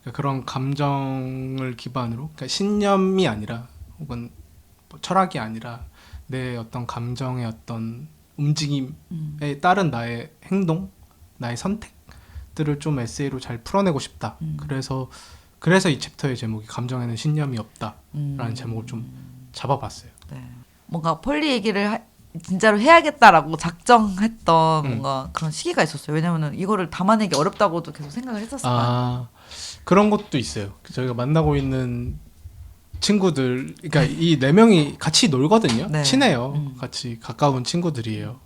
S2: 그러니까 그런 감정을 기반으로, 그러니까 신념이 아니라 혹은 뭐 철학이 아니라 내 어떤 감정의 어떤 움직임에 따른 나의 행동, 나의 선택들을 좀 에세이로 잘 풀어내고 싶다. 그래서 이 챕터의 제목이 감정에는 신념이 없다라는 제목을 좀 잡아봤어요.
S1: 네. 뭔가 폴리 얘기를 진짜로 해야겠다라고 작정했던 뭔가 그런 시기가 있었어요. 왜냐면은 이거를 담아내기 어렵다고도 계속 생각을 했었어요.
S2: 아, 그런 것도 있어요. 저희가 만나고 있는 친구들, 그러니까 이 네 명이 같이 놀거든요.
S1: 네.
S2: 친해요. 같이 가까운 친구들이에요.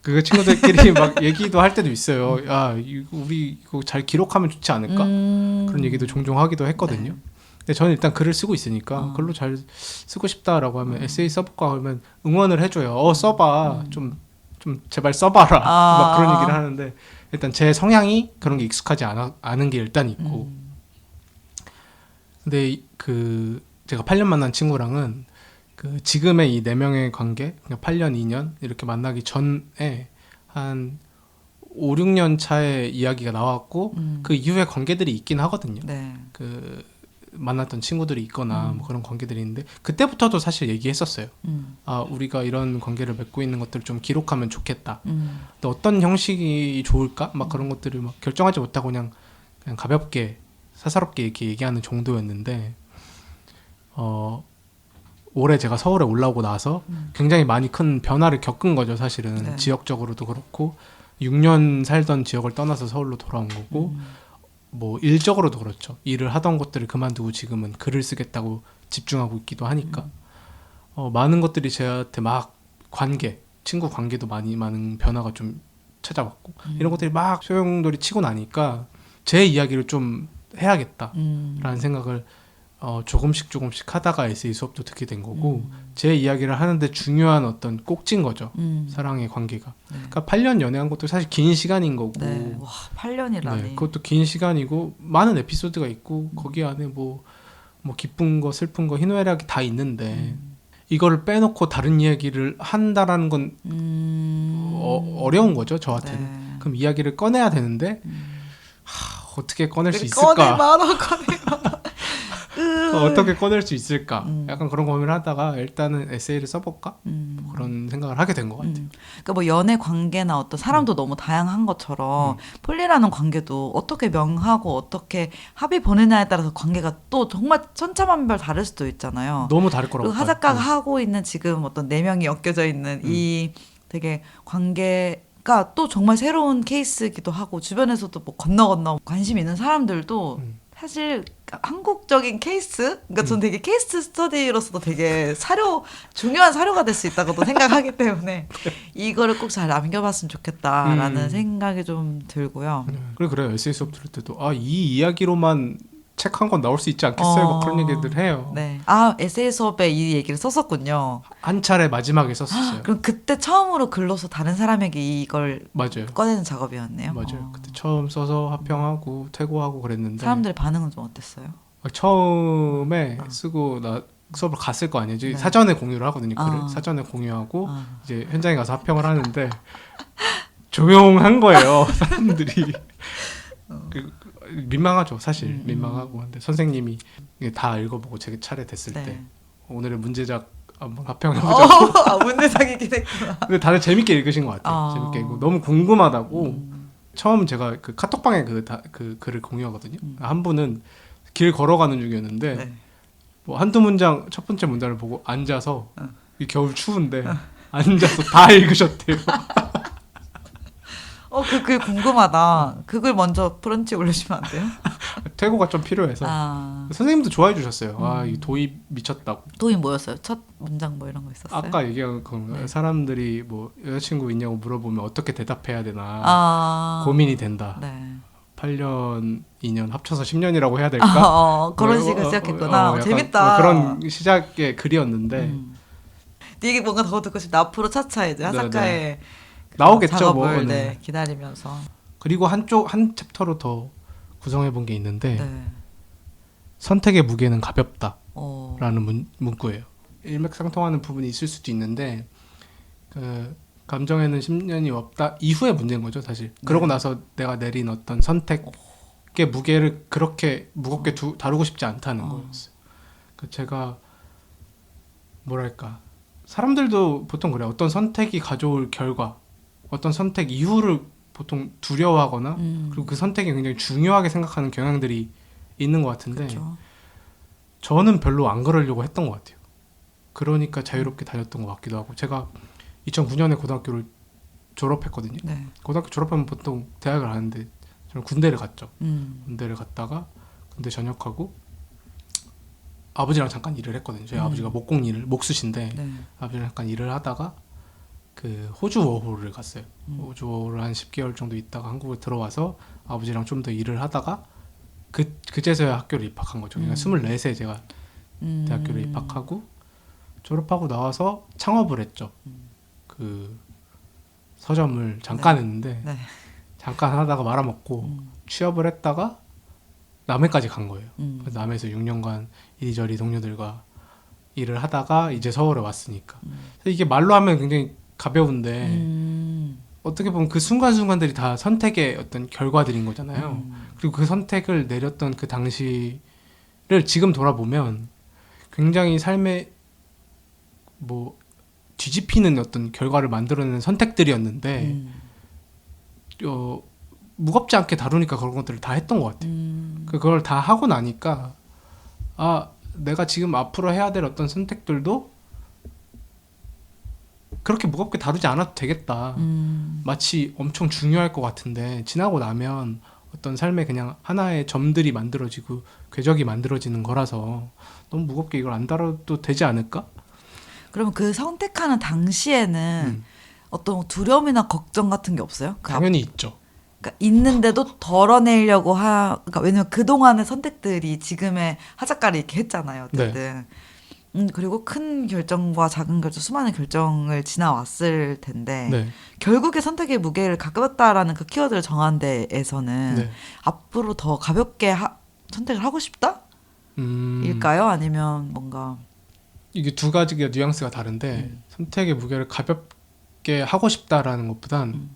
S2: 그 친구들끼리 막 얘기도 할 때도 있어요. 야, 우리 이거 잘 기록하면 좋지 않을까? 그런 얘기도 종종 하기도 했거든요.
S1: 네.
S2: 근데 저는 일단 글을 쓰고 있으니까 글로 잘 쓰고 싶다라고 하면 에세이 써볼까 하면 응원을 해줘요. 써봐. 좀 제발 써봐라. 막 그런 얘기를 하는데 일단 제 성향이 그런 게 익숙하지 않은 게 일단 있고. 근데 그 제가 8년 만난 친구랑은 그 지금의 이 네 명의 관계, 그냥 8년, 2년 이렇게 만나기 전에 한 5, 6년 차의 이야기가 나왔고 그 이후에 관계들이 있긴 하거든요.
S1: 네.
S2: 그 만났던 친구들이 있거나 뭐 그런 관계들이 있는데 그때부터도 사실 얘기했었어요. 아, 우리가 이런 관계를 맺고 있는 것들을 좀 기록하면 좋겠다. 근데 어떤 형식이 좋을까? 막 그런 것들을 막 결정하지 못하고 그냥 가볍게 사사롭게 이렇게 얘기하는 정도였는데 올해 제가 서울에 올라오고 나서 굉장히 많이 큰 변화를 겪은 거죠. 사실은
S1: 네.
S2: 지역적으로도 그렇고 6년 살던 지역을 떠나서 서울로 돌아온 거고 뭐 일적으로도 그렇죠. 일을 하던 것들을 그만두고 지금은 글을 쓰겠다고 집중하고 있기도 하니까 많은 것들이 저한테 막 친구 관계도 많은 변화가 좀 찾아왔고 이런 것들이 막 소용돌이 치고 나니까 제 이야기를 좀 해야겠다라는 생각을 조금씩 하다가 에세이 수업도 듣게 된 거고 제 이야기를 하는데 중요한 어떤 꼭지인 거죠. 사랑의 관계가. 그러니까 8년 연애한 것도 사실 긴 시간인 거고
S1: 네. 와, 8년이라니.
S2: 네, 그것도 긴 시간이고 많은 에피소드가 있고 거기 안에 뭐 기쁜 거 슬픈 거 희노애락이 다 있는데 이거를 빼놓고 다른 이야기를 한다라는 건 어려운 거죠 저한테는.
S1: 네.
S2: 그럼 이야기를 꺼내야 되는데 어떻게 꺼낼 수
S1: 꺼내
S2: 있을까?
S1: 말아 꺼내.
S2: 어떻게 꺼낼 수 있을까? 약간 그런 고민을 하다가 일단은 에세이를 써볼까? 뭐 그런 생각을 하게 된 것 같아요.
S1: 그러니까 뭐 연애 관계나 어떤 사람도 너무 다양한 것처럼 폴리라는 관계도 어떻게 명하고 어떻게 합의 보내냐에 따라서 관계가 또 정말 천차만별 다를 수도 있잖아요.
S2: 너무 다를 거라고
S1: 그리고
S2: 봐요.
S1: 하작가가 하고 있는 지금 어떤 네 명이 엮여져 있는 이 되게 관계가 또 정말 새로운 케이스이기도 하고 주변에서도 뭐 건너 관심 있는 사람들도 사실 한국적인 케이스? 그러니까 전 되게 케이스 스터디로서도 되게 중요한 사료가 될 수 있다고도 생각하기 때문에 이거를 꼭 잘 남겨봤으면 좋겠다라는 생각이 좀 들고요.
S2: 그래요. 에세이 수업 들을 때도 이 이야기로만 책 한 권 나올 수 있지 않겠어요? 막 그런 얘기들 해요.
S1: 네. 에세이 수업에 이 얘기를 썼었군요.
S2: 한 차례 마지막에 썼었어요.
S1: 그럼 그때 처음으로 글로서 다른 사람에게 이걸
S2: 맞아요.
S1: 꺼내는 작업이었네요.
S2: 맞아요. 그때 처음 써서 합평하고 퇴고하고 그랬는데
S1: 사람들의 반응은 좀 어땠어요?
S2: 처음에 쓰고 나 수업을 갔을 거 아니에요. 사전에 공유를 하거든요. 글을 사전에 공유하고 이제 현장에 가서 합평을 하는데 조용한 거예요. 사람들이. 민망하죠. 사실 민망하고. 근데 선생님이 이게 다 읽어보고 제 차례 됐을 때 오늘의 문제작 한번 합평해보자고.
S1: 문제작이긴 했구나.
S2: 근데 다들 재밌게 읽으신 것 같아요. 재밌게 읽고 너무 궁금하다고. 처음 제가 그 카톡방에 그 글을 공유하거든요. 한 분은 길 걸어가는 중이었는데 뭐 한두 문장 첫 번째 문장을 보고 앉아서 이 겨울 추운데 앉아서 다 읽으셨대요.
S1: 그 글 궁금하다. 그걸 먼저 프런치 올려주면 안 돼요?
S2: 퇴고가 좀 필요해서 선생님도 좋아해 주셨어요. 이 도입 미쳤다고.
S1: 도입 뭐였어요? 첫 문장 뭐 이런 거 있었어요?
S2: 아까 얘기한 건가요? 사람들이 뭐 여자친구 있냐고 물어보면 어떻게 대답해야 되나 고민이 된다.
S1: 네.
S2: 8년, 2년 합쳐서 10년이라고 해야 될까?
S1: 그런 식으로 시작했구나.
S2: 약간
S1: 재밌다.
S2: 그런 시작의 글이었는데
S1: 이게 뭔가 더 듣고 싶다. 앞으로 차차 이제 하사카의
S2: 나오겠죠.
S1: 작업을
S2: 뭐.
S1: 네, 기다리면서.
S2: 그리고 한 챕터로 더 구성해 본 게 있는데
S1: 네.
S2: 선택의 무게는 가볍다라는
S1: 어.
S2: 문구예요. 일맥상통하는 부분이 있을 수도 있는데 그 감정에는 10년이 없다 이후의 문제인 거죠, 사실. 그러고 나서 내가 내린 어떤 선택의 무게를 그렇게 무겁게 다루고 싶지 않다는 거였어요. 그 제가 뭐랄까, 사람들도 보통 그래요. 어떤 선택이 가져올 결과, 어떤 선택 이후를 보통 두려워하거나 그리고 그 선택이 굉장히 중요하게 생각하는 경향들이 있는 것 같은데
S1: 그렇죠.
S2: 저는 별로 안 그러려고 했던 것 같아요. 그러니까 자유롭게 다녔던 것 같기도 하고. 제가 2009년에 고등학교를 졸업했거든요.
S1: 네.
S2: 고등학교 졸업하면 보통 대학을 가는데 저는 군대를 갔죠.
S1: 음.
S2: 군대를 갔다가 군대 전역하고 아버지랑 잠깐 일을 했거든요. 저희 아버지가 목수신데
S1: 네.
S2: 아버지랑 잠깐 일을 하다가 그 호주 워홀을 갔어요. 호주 워홀을 한 10개월 정도 있다가 한국에 들어와서 아버지랑 좀 더 일을 하다가 그제서야 학교를 입학한 거죠. 그러니까 24세 제가 대학교를 입학하고 졸업하고 나와서 창업을 했죠. 그 서점을 잠깐 했는데
S1: 네.
S2: 잠깐 하다가 말아먹고 취업을 했다가 남해까지 간 거예요. 그래서 남해에서 6년간 이리저리 동료들과 일을 하다가 이제 서울에 왔으니까. 그래서 이게 말로 하면 굉장히 가벼운데 어떻게 보면 그 순간순간들이 다 선택의 어떤 결과들인 거잖아요. 그리고 그 선택을 내렸던 그 당시를 지금 돌아보면 굉장히 삶에 뭐 뒤집히는 어떤 결과를 만들어내는 선택들이었는데 무겁지 않게 다루니까 그런 것들을 다 했던 것 같아요. 그걸 다 하고 나니까 내가 지금 앞으로 해야 될 어떤 선택들도 그렇게 무겁게 다루지 않아도 되겠다. 마치 엄청 중요할 것 같은데 지나고 나면 어떤 삶에 그냥 하나의 점들이 만들어지고 궤적이 만들어지는 거라서 너무 무겁게 이걸 안 다뤄도 되지 않을까?
S1: 그러면 그 선택하는 당시에는 어떤 두려움이나 걱정 같은 게 없어요?
S2: 당연히 있죠.
S1: 그러니까 있는데도 덜어내려고 그러니까 왜냐면 그 동안의 선택들이 지금의 하작가를 이렇게 했잖아요, 어쨌든. 그리고 큰 결정과 작은 결정, 수많은 결정을 지나왔을 텐데
S2: 네.
S1: 결국에 선택의 무게를 가볍다라는 그 키워드를 정한 데에서는
S2: 네.
S1: 앞으로 더 가볍게 선택을 하고 싶다? 일까요? 아니면 뭔가
S2: 이게 두 가지가 뉘앙스가 다른데 선택의 무게를 가볍게 하고 싶다라는 것보단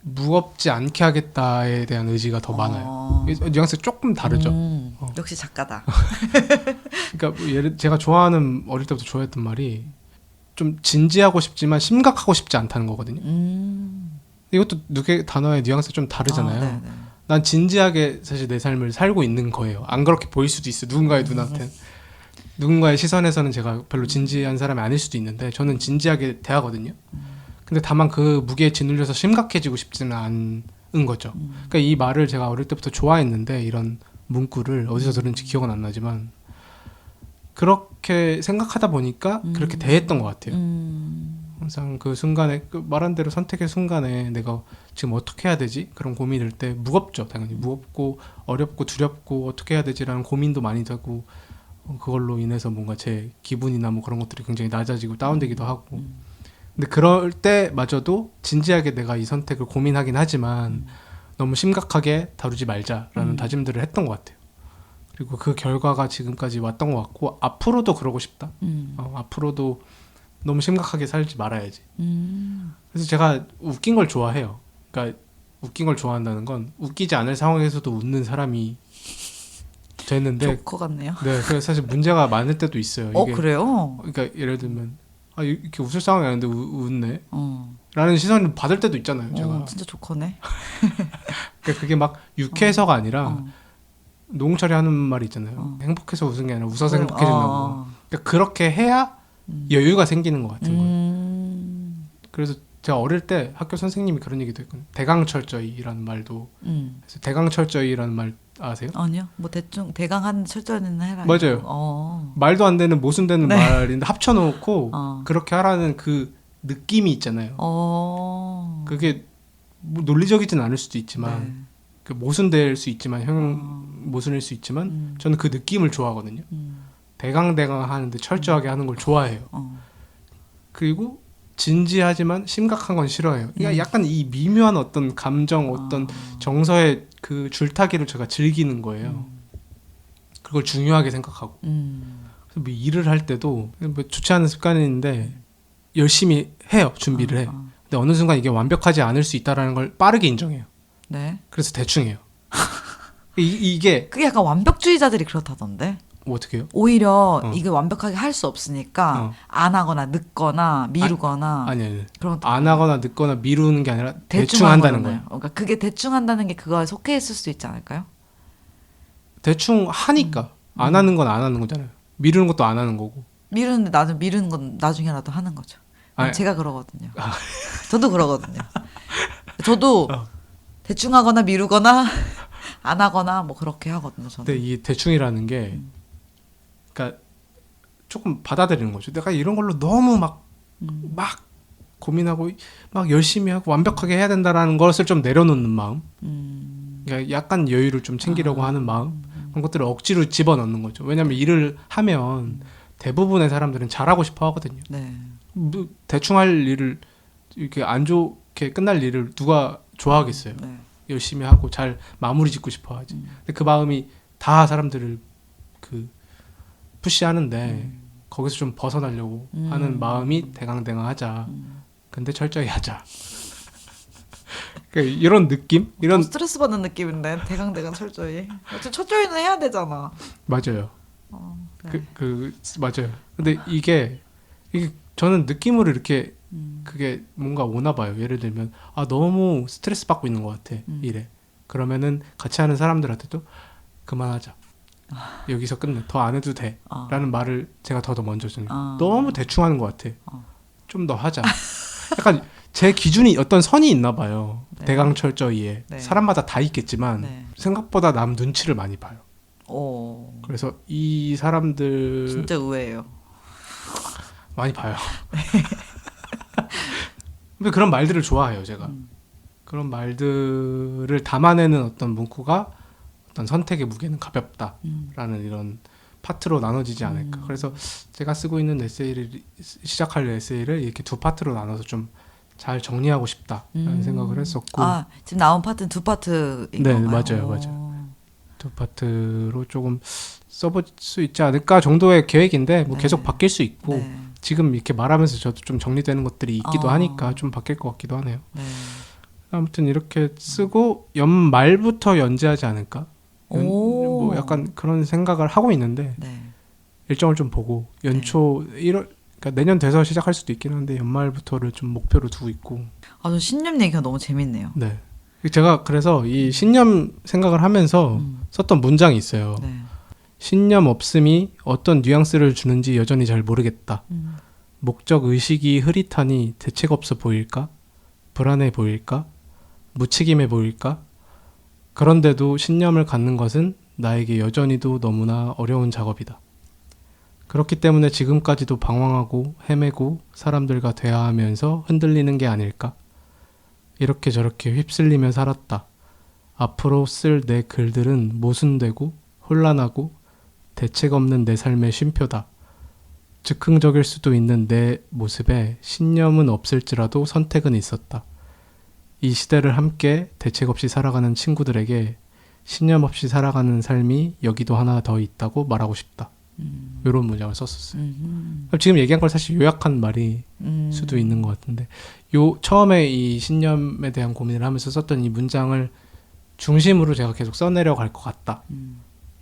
S2: 무겁지 않게 하겠다에 대한 의지가 더 많아요. 뉘앙스가 조금 다르죠.
S1: 역시 작가다.
S2: 그러니까 뭐 제가 좋아하는 어릴 때부터 좋아했던 말이 좀 진지하고 싶지만 심각하고 싶지 않다는 거거든요. 이것도 누게 단어의 뉘앙스가 좀 다르잖아요. 난 진지하게 사실 내 삶을 살고 있는 거예요. 안 그렇게 보일 수도 있어요. 누군가의 눈앞엔. 누군가의 시선에서는 제가 별로 진지한 사람이 아닐 수도 있는데 저는 진지하게 대하거든요. 근데 다만 그 무게에 짓눌려서 심각해지고 싶지는 않은 거죠. 그러니까 이 말을 제가 어릴 때부터 좋아했는데 이런 문구를 어디서 들은지 기억은 안 나지만 그렇게 생각하다 보니까 그렇게 대했던 것 같아요. 항상 그 순간에 말한 대로 선택의 순간에 내가 지금 어떻게 해야 되지? 그런 고민이 들 때 무겁죠. 당연히 무겁고 어렵고 두렵고 어떻게 해야 되지라는 고민도 많이 되고 그걸로 인해서 뭔가 제 기분이나 뭐 그런 것들이 굉장히 낮아지고 다운되기도 하고 근데 그럴 때마저도 진지하게 내가 이 선택을 고민하긴 하지만 너무 심각하게 다루지 말자라는 다짐들을 했던 것 같아요. 그리고 그 결과가 지금까지 왔던 것 같고 앞으로도 그러고 싶다. 앞으로도 너무 심각하게 살지 말아야지. 그래서 제가 웃긴 걸 좋아해요. 그러니까 웃긴 걸 좋아한다는 건 웃기지 않을 상황에서도 웃는 사람이 됐는데
S1: 조커 같네요.
S2: 네, 그래서 사실 문제가 많을 때도 있어요. 이게,
S1: 그래요?
S2: 그러니까 예를 들면 이렇게 웃을 상황이 아닌데 웃네. 라는 시선을 받을 때도 있잖아요. 제가.
S1: 진짜 조커네.
S2: 그러니까 그게 막 유쾌해서가 아니라 노홍철이 하는 말이 있잖아요. 행복해서 웃은 게 아니라 웃어서 행복해진다고. 그러니까 그렇게 해야 여유가 생기는 것 같은 거예요. 그래서 제가 어릴 때 학교 선생님이 그런 얘기도 했거든요. 대강철저히라는 말도. 그래서 대강철저히라는 말 아세요?
S1: 아니요. 뭐 대충 대강 한 철저는 해라.
S2: 맞아요. 말도 안 되는 모순되는 말인데 합쳐놓고 그렇게 하라는 그 느낌이 있잖아요. 그게 뭐 논리적이진 않을 수도 있지만 그 모순될 수 있지만 모순일 수 있지만 저는 그 느낌을 좋아하거든요. 대강대강 하는데 철저하게 하는 걸 좋아해요. 그리고 진지하지만 심각한 건 싫어해요. 그러니까 약간 이 미묘한 어떤 감정, 어떤 정서의 그 줄타기를 제가 즐기는 거예요. 그걸 중요하게 생각하고. 그래서 뭐 일을 할 때도 뭐 좋지 않은 습관인데 열심히 해요. 준비를 해. 근데 어느 순간 이게 완벽하지 않을 수 있다라는 걸 빠르게 인정해요.
S1: 네.
S2: 그래서 대충 해요. 이게
S1: 그게 약간 완벽주의자들이 그렇다던데.
S2: 뭐 어떻게 해요?
S1: 오히려 이게 완벽하게 할 수 없으니까
S2: 어.
S1: 안 하거나 늦거나 미루거나
S2: 아니.
S1: 그런 것도
S2: 안 하거나 늦거나 미루는 게 아니라 대충
S1: 하는
S2: 한다는
S1: 거잖아요.
S2: 거예요.
S1: 그러니까 그게 대충 한다는 게 그거에 속해 있을 수 있지 않을까요?
S2: 대충 하니까 안 하는 건 안 하는 거잖아요. 미루는 것도 안 하는 거고.
S1: 미루는 건 나중에라도 하는 거죠.
S2: 아니,
S1: 제가 그러거든요. 저도 그러거든요. 저도 대충 하거나 미루거나 안 하거나 뭐 그렇게 하거든요. 저는.
S2: 근데 이 대충이라는 게 그러니까 조금 받아들이는 거죠. 내가 이런 걸로 너무 막 고민하고 막 열심히 하고 완벽하게 해야 된다라는 것을 좀 내려놓는 마음. 그러니까 약간 여유를 좀 챙기려고 하는 마음. 그런 것들을 억지로 집어넣는 거죠. 왜냐하면 일을 하면 대부분의 사람들은 잘하고 싶어 하거든요.
S1: 네.
S2: 뭐 대충 할 일을 이렇게 안 좋게 끝날 일을 누가 좋아하겠어요.
S1: 네.
S2: 열심히 하고 잘 마무리 짓고 싶어 하지. 근데 그 마음이 다 사람들을 그 푸시하는데 거기서 좀 벗어나려고 하는 마음이 대강대강하자. 근데 철저히 하자. 그러니까 이런 느낌? 이런
S1: 스트레스 받는 느낌인데 대강대강 철저히. 철저히는 해야 되잖아.
S2: 맞아요.
S1: 네.
S2: 맞아요. 근데 이게 저는 느낌으로 이렇게 그게 뭔가 오나 봐요. 예를 들면 너무 스트레스 받고 있는 것 같아. 일에. 그러면은 같이 하는 사람들한테도 그만하자. 여기서 끝내. 더 안 해도 돼. 라는 말을 제가 더 먼저 주는 너무 대충 하는 것 같아. 좀 더 하자. 약간 제 기준이 어떤 선이 있나 봐요.
S1: 네.
S2: 대강철저히에.
S1: 네.
S2: 사람마다 다 있겠지만
S1: 네.
S2: 생각보다 남 눈치를 많이 봐요.
S1: 오.
S2: 그래서 이 사람들
S1: 진짜 의외예요.
S2: 많이 봐요. 근데 그런 말들을 좋아해요, 제가. 그런 말들을 담아내는 어떤 문구가 어떤 선택의 무게는 가볍다라는 이런 파트로 나눠지지 않을까. 그래서 제가 쓰고 있는 시작할 에세이를 이렇게 두 파트로 나눠서 좀 잘 정리하고 싶다라는 생각을 했었고.
S1: 지금 나온 파트는 두 파트인
S2: 네,
S1: 건가요?
S2: 맞아요. 두 파트로 조금 써볼 수 있지 않을까 정도의 계획인데 뭐
S1: 네.
S2: 계속 바뀔 수 있고
S1: 네.
S2: 지금 이렇게 말하면서 저도 좀 정리되는 것들이 있기도 하니까 좀 바뀔 것 같기도 하네요.
S1: 네.
S2: 아무튼 이렇게 쓰고 연말부터 연재하지 않을까?
S1: 오.
S2: 뭐 약간 그런 생각을 하고 있는데
S1: 네.
S2: 일정을 좀 보고 연초 1월 그러니까 내년 돼서 시작할 수도 있긴 한데 연말부터를 좀 목표로 두고 있고.
S1: 저 신념 얘기가 너무 재밌네요.
S2: 네. 제가 그래서 이 신념 생각을 하면서 썼던 문장이 있어요.
S1: 네.
S2: 신념 없음이 어떤 뉘앙스를 주는지 여전히 잘 모르겠다. 목적 의식이 흐릿하니 대책 없어 보일까? 불안해 보일까? 무책임해 보일까? 그런데도 신념을 갖는 것은 나에게 여전히도 너무나 어려운 작업이다. 그렇기 때문에 지금까지도 방황하고 헤매고 사람들과 대화하면서 흔들리는 게 아닐까? 이렇게 저렇게 휩쓸리며 살았다. 앞으로 쓸 내 글들은 모순되고 혼란하고 대책 없는 내 삶의 쉼표다. 즉흥적일 수도 있는 내 모습에 신념은 없을지라도 선택은 있었다. 이 시대를 함께 대책 없이 살아가는 친구들에게 신념 없이 살아가는 삶이 여기도 하나 더 있다고 말하고 싶다. 이런 문장을 썼었어요. 지금 얘기한 걸 사실 요약한 말이 수도 있는 것 같은데 처음에 이 신념에 대한 고민을 하면서 썼던 이 문장을 중심으로 제가 계속 써내려 갈 것 같다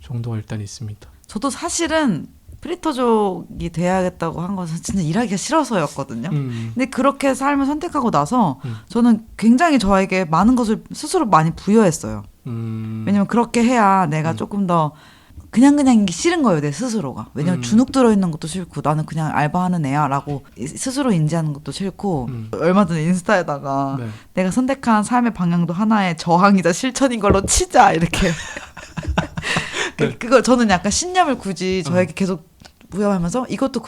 S2: 정도가 일단 있습니다.
S1: 저도 사실은 프리터족이 돼야겠다고 한 것은 진짜 일하기가 싫어서였거든요. 근데 그렇게 삶을 선택하고 나서 저는 굉장히 저에게 많은 것을 스스로 많이 부여했어요. 왜냐면 그렇게 해야 내가 조금 더 그냥 싫은 거예요, 내 스스로가. 왜냐면 주눅 들어있는 것도 싫고 나는 그냥 알바하는 애야 라고 스스로 인지하는 것도 싫고 얼마 전에 인스타에다가
S2: 네.
S1: 내가 선택한 삶의 방향도 하나의 저항이자 실천인 걸로 치자 이렇게 그걸 저는 약간 신념을 굳이 저에게 계속 부여하면서 이것도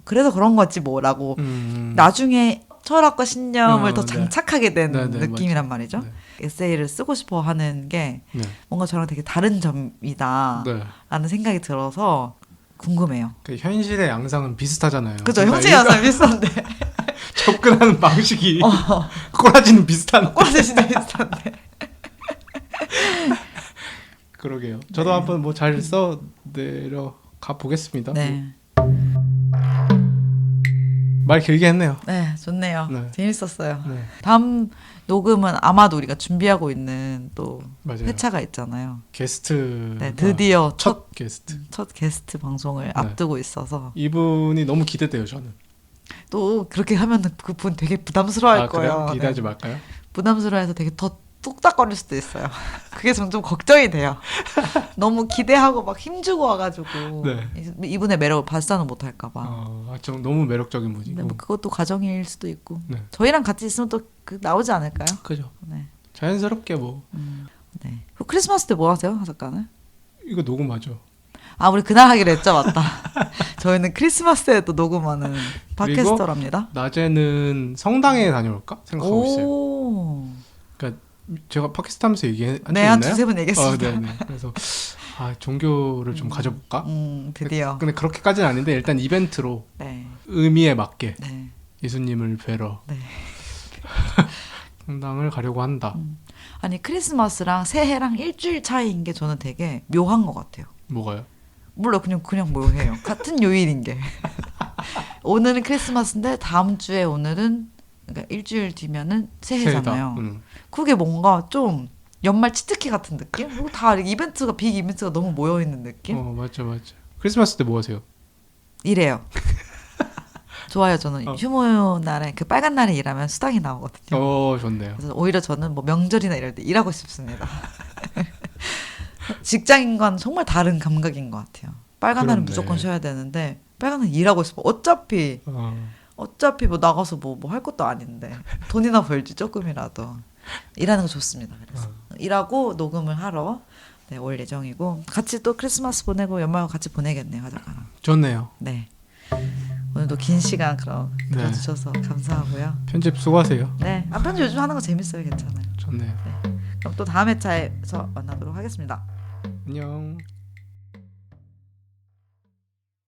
S1: 그래서 그런 거지 뭐라고 나중에 철학과 신념을 더
S2: 네.
S1: 장착하게 된
S2: 네, 네,
S1: 느낌이란 말이죠.
S2: 네.
S1: 에세이를 쓰고 싶어 하는 게
S2: 네.
S1: 뭔가 저랑 되게 다른 점이다
S2: 네.
S1: 라는 생각이 들어서 궁금해요.
S2: 그 현실의 양상은 비슷하잖아요.
S1: 그죠?
S2: 그러니까
S1: 형제 양상 비슷한데
S2: 접근하는 방식이 꼬라지는 비슷한.
S1: 꼬라지 진짜 비슷한데.
S2: 그러게요. 저도 한번 뭐 잘 써 내려가 보겠습니다.
S1: 네.
S2: 말 길게 했네요.
S1: 네, 좋네요.
S2: 네.
S1: 재밌었어요.
S2: 네.
S1: 다음 녹음은 아마도 우리가 준비하고 있는 또
S2: 맞아요.
S1: 회차가 있잖아요.
S2: 게스트.
S1: 네, 드디어 첫
S2: 게스트.
S1: 게스트 방송을 앞두고 있어서
S2: 이분이 너무 기대돼요, 저는.
S1: 또 그렇게 하면 그분 되게 부담스러워할
S2: 그래요?
S1: 거예요.
S2: 기대하지
S1: 네.
S2: 말까요?
S1: 부담스러워해서 되게 더 뚝딱거릴 수도 있어요. 그게 좀 걱정이 돼요. 너무 기대하고 막 힘주고 와가지고
S2: 네.
S1: 이분의 매력을 발산을 못할까봐.
S2: 좀 너무 매력적인
S1: 근데
S2: 분이고.
S1: 뭐 그것도 과정일 수도 있고.
S2: 네.
S1: 저희랑 같이 있으면 또 나오지 않을까요?
S2: 그죠.
S1: 네.
S2: 자연스럽게 뭐
S1: 네. 크리스마스 때 뭐 하세요, 작가는?
S2: 이거 녹음하죠.
S1: 아, 우리 그날 하기로 했죠, 맞다. 저희는 크리스마스에 또 녹음하는 팟캐스터랍니다.
S2: 낮에는 성당에 다녀올까 생각하고 있어요.
S1: 오.
S2: 그러니까 제가 팟캐스트 하면서 얘기한 적
S1: 네, 한
S2: 있나요?
S1: 두세 번 얘기했습니다.
S2: 네네. 그래서 종교를 좀 가져볼까?
S1: 드디어.
S2: 근데 그렇게까지는 아닌데 일단 이벤트로
S1: 네.
S2: 의미에 맞게
S1: 네.
S2: 예수님을 뵈러
S1: 네.
S2: 성당을 가려고 한다.
S1: 아니, 크리스마스랑 새해랑 일주일 차이인 게 저는 되게 묘한 것 같아요.
S2: 뭐가요?
S1: 몰라, 그냥 묘해요. 같은 요일인 게. 오늘은 크리스마스인데 다음 주에 오늘은 그러니까 일주일 뒤면은 새해잖아요.
S2: 새해다.
S1: 그게 뭔가 좀 연말 치트키 같은 느낌? 그리고 다 이벤트가 빅 이벤트가 너무 모여 있는 느낌?
S2: 맞죠. 크리스마스 때 뭐 하세요?
S1: 이래요. 좋아요. 저는 휴무 날에 그 빨간 날에 일하면 수당이 나오거든요.
S2: 좋네요.
S1: 그래서 오히려 저는 뭐 명절이나 이럴 때 일하고 싶습니다. 직장인과는 정말 다른 감각인 것 같아요. 빨간 날은
S2: 그렇네.
S1: 무조건 쉬어야 되는데 빨간 날은 일하고 싶어. 어차피 뭐 나가서 뭐 할 것도 아닌데 돈이나 벌지 조금이라도 일하는 거 좋습니다. 그래서 일하고 녹음을 하러 올 예정이고 같이 또 크리스마스 보내고 연말 같이 보내겠네요, 화작가랑.
S2: 좋네요.
S1: 네. 오늘도 긴 시간 그럼
S2: 네.
S1: 들어주셔서 감사하고요.
S2: 편집 수고하세요.
S1: 네, 편집 요즘 하는 거 재밌어요, 괜찮아요.
S2: 좋네요.
S1: 그럼 또 다음 회차에서 만나도록 하겠습니다.
S2: 안녕.